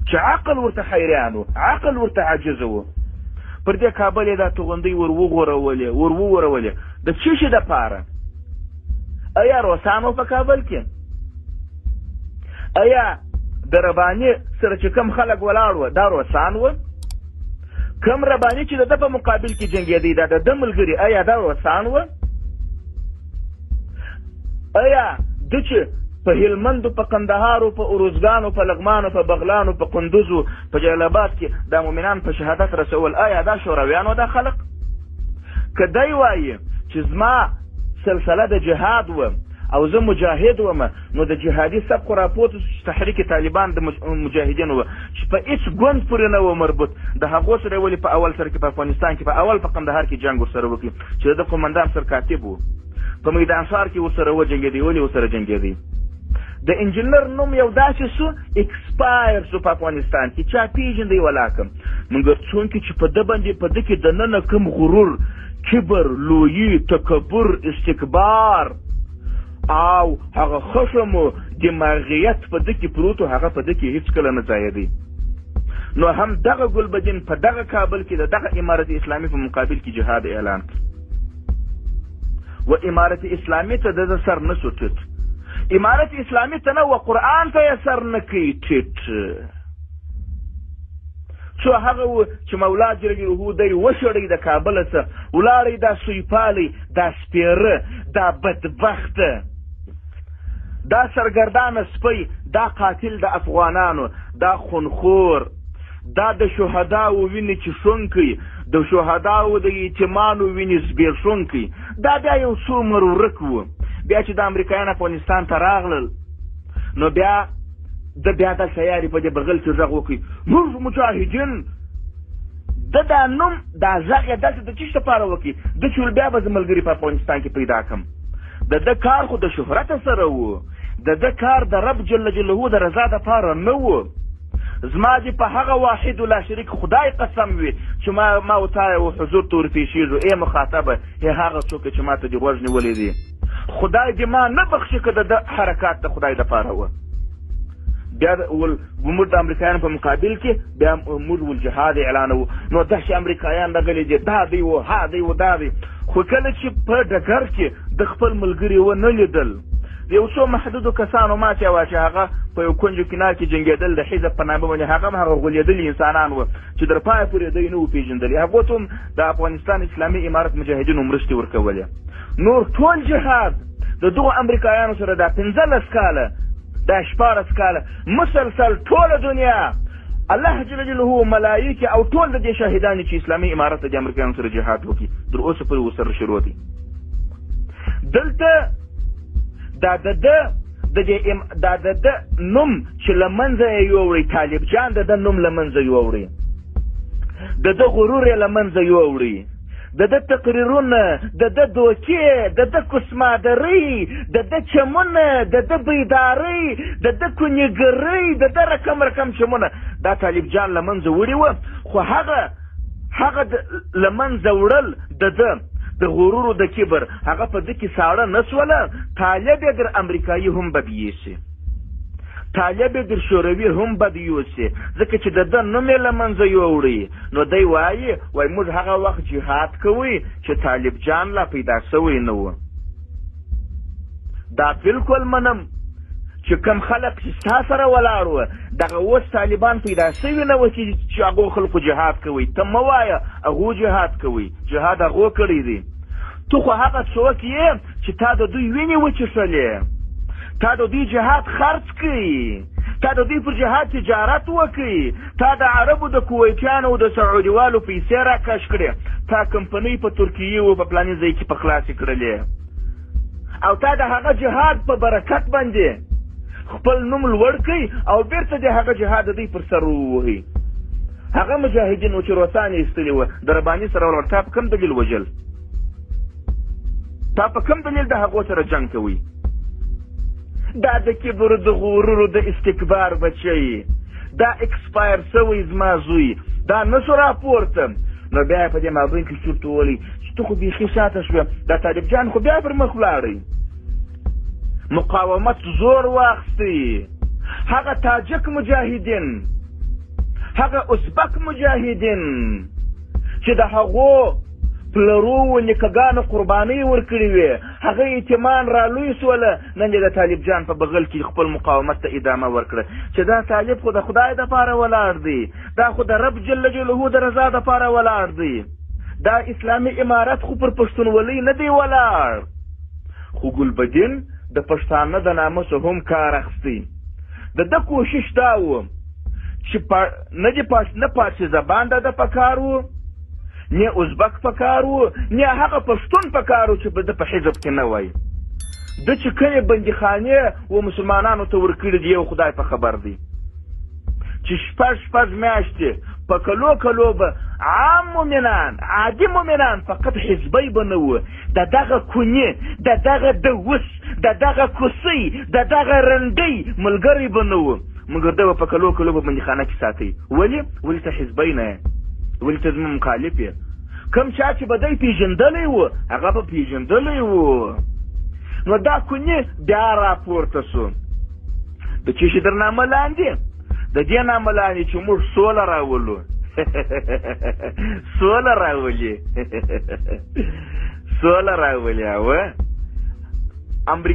چې عقل ورته حیران و، عقل ورته عاجز و. پر دې کابل یې دا توغندۍ وروغورولې د څه شي دپاره؟ ایا روسانو په کابل کې؟ ایا د رباني سره چې کوم خلک ولاړ وه دا روسان وه؟ کوم رباني چې د ده په مقابل کې جنګېدی دا د ده ملګري ایا دا روسان وه؟ ایا ده چې په هلمندو، په قندهارو، په اروزګانو، په لغمانو، په بغلانو، په قندوزو، په جلال آباد کې دا مؤمنان په شهادت رسول، ایا دا شورویان و دا خلق؟ که دی وایي چې زما سلسله د جهاد و او زه مجاهد وم، نو د جهادي سبق راپورته چې تحریک طالبان د مجاهدینو و چې په هېڅ ګوند پورې نه و مربوط، د هغو سره ولې په اول سر کې په افغانستان کې په اول په قندهار کې جنګ ورسره وکړي چې د قومندان سرکاتب و، په میدان ښار کې ورسره وجنګېدی. ولې ورسره جنګېدی؟ د انجینر نوم یو داسې سو اکسپایر سو په افغانستان کې، چا پیژندی ولاکم مګر څونکې چې په ده باندې په ده کې دننه کوم غرور، کبر، لویي، تکبر، استکبار او هغه خشم و دماغیت په ده کې پروت و، هغه په ده کې هېڅکله نه ځایېدی. نو هم دغه ګلبدین په دغه کابل کې د دغه امارت اسلامي په مقابل کې جهاد اعلان کړ و امارت اسلامي ته د سر نه سو ټیټ، امارت اسلامي ته نه و قرآن ته یې سر نه کوي ټیټ. څو هغه و چې مولا جل جلاله دی وشړی د کابله څه ولاړی دا سویپالی، دا سپیره، دا بدبخته، دا سرګردانه سپی، دا قاتل د افغانانو، دا خونخور، دا د شهداو وینې چښونکی، د شهداو د یتیمانو وینې زبېښونکی، دا بیا یو څو مرورک و. بیا چې د امریکایان افغانستان ته راغلل نو بیا دلته یاري په دې بغل کې غږ وکړي موږ مجاهدین. دا نوم دا غږ یې دلته د څه لپاره وکړي؟ ده چې بیا به زه ملګري په افغانستان کې پیدا کړم. د ده کار خو د شهرت سره و، د ده کار د رب جل جلاله د رضا دپاره نه و. زما دې په هغه واحد لا شریک خدای قسم وي چې ما وتایه و حضور ته ورپېښېږو، ای مخاطبه ای هغه څوک چې ما ته دې غوږ نیولی دی، خدای دې ما نه بخښي که د حرکات د خدای دپاره وه. بیا موږ د امریکایانو په مقابل کې بیا موږ جهاد اعلانوو. نو داسې امریکایان راغلي دي، دا دی و ها دی و دا دی. خو کله چې په ډګر کې د خپل ملګري ونه لیدل، یو څو محدودو کسانو ماتې وه چې هغه په یو کونج کنار کې جنګېدل د حزب په نامه باندې، هغه هم هغه غولېدلي انسانان وه چې در پایه پورې دوی نه و پېژندلي، هغو ته هم د افغانستان اسلامي امارت مجاهدینو مرستې ورکولې. نور ټول جهاد د دغو امریکایانو سره دا 15 کاله، دا 14 کاله مسلسل ټوله دنیا الله جل جلاله ملایکې او ټول د دې شاهدان چې اسلامي امارت د امریکایانو سره جهاد وکړي تر اوسه پورې ورسره شروع دي. دلته دا د ده نوم چې له منځه یې یووړی، طالب جان د ده نوم له منځه یووړی، د ده غرور یې له منځه یووړی، د ده تقریرونه، د ده دوکې، د ده کسمادرۍ، د ده چمونه، د ده بیدارۍ، د ده کونیګرۍ، د ده رقم چمونه، دا طالب جان له منځه وړي وه. خو هغه له منځه وړل د ده د غرور و د کبر هغه په ده کې ساړه نه سوله. طالب یې در امریکایي هم بد یوسي، طالب یې در شوروي هم بد یوسي، ځکه چې د ده نوم یې له منځه یووړی. نو دی وایي موږ هغه وخت جهاد کوئ چې طالب جان لا پیدا سوی نه و. دا بالکل منم چې کوم خلک چې ستا سره ولاړ وه دغه اوس طالبان پیدا سوي نه وه چې هغو خلکو جهاد کوئ. ته مه وایه هغو جهاد کوئ، جهاد هغو کړی دی. تو خو هغه څوک یې چې تا د دوی وینې وچښلې، تا د دوی جهاد خرڅ کړي، تا د دوی پر جهاد تجارت وکړي، تا د عربو د کویتیانو او د سعودیوالو پیسې راکش کړې، تا کمپنۍ په ترکیې و په فلاني ځای کې په خلاصې کړلې، او تا د هغه جهاد په برکت باندې خپل نوم لوړ کړي او بیرته د هغه جهاد د دوی پر سر ووهي. هغه مجاهدین و چې روسان یې ایستلي وه د رباني سره ولاړ، تا په کوم دلیل وژل؟ تا په کوم دلیل د هغو سره جنګ کوئ؟ دا د کبر، د غرور، د استکبار بچی، دا اکسپایر سوی زما زوی، دا نسو راپورته. نو بیا په دې مابین کې چورت وولی چې ته خو بیخي شاته شوې، دا طالب جان خو بیا پر مخ ولاړی، مقاومت زور واخستی. هغه تاجک مجاهدین هغه ازبک مجاهدین چې د هغو پلرو و نیکهګانو قربانۍ ورکړې وې هغه یتیمان رالوی سوله نن یې د طالب جان په بغل کې خپل مقاومت ته ادامه ورکړه چې دا طالب خو د خدای دپاره ولاړ دی دا خو د رب جل جلاله د رضا دپاره ولاړ دی دا اسلامي امارت خو پر پښتونولۍ نه دی ولاړ خو ګلبدین د پښتانه د ناموسه هم کار اخیستی د ده کوشش دا و چې نه پارسي زبان د ده په کار و نه ازبک په کار و نه هغه پښتون په کار و چې د په حزب کې نه وای د چې کومې بندیخانې و مسلمانانو ته ورکړي دي یو خدای په خبر دی چې شپږ میاشتې په کلو به عام مؤمنان عادي مؤمنان فقط حزبی به نه وو د دغه کونې د دغه دوس د دغه کوسۍ د دغه رنډۍ ملګری به نه وو مګر ده به په کلو به بندیخانه کې ساتي ولې ته حزبی نه یې ولې ته زما مخالف یې کوم چا چې به دی پېژندلی و هغه به پېژندلی و نو دا کونې بیا راپورته سو د چې شي در نامه لاندې د دې نامه لاندې چې موږ سوله راولو سوله راولي سوله راولي